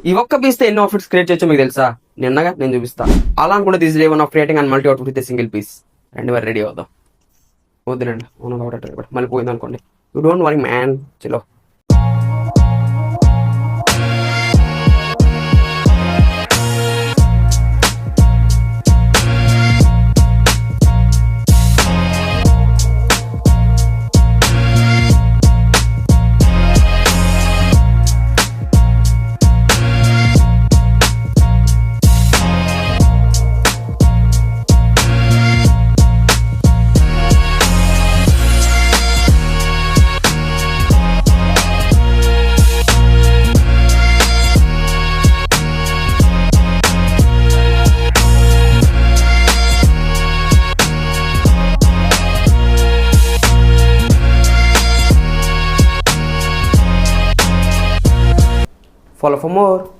ఈ ఒక్క పీస్తో ఎన్ని అవుట్ఫిట్స్ క్రియేట్ చేయొచ్చో మీకు తెలుసా? నేను చూపిస్తా. అలా అనుకుంటే this day one of creating and multi outfit with single piece. రండి మరి రెడీ అవుదాం. వద్దులండి మళ్ళీ పోయింది అనుకోండి. యూ డోంట్ వరీ మ్యాన్, చలో. Follow for more.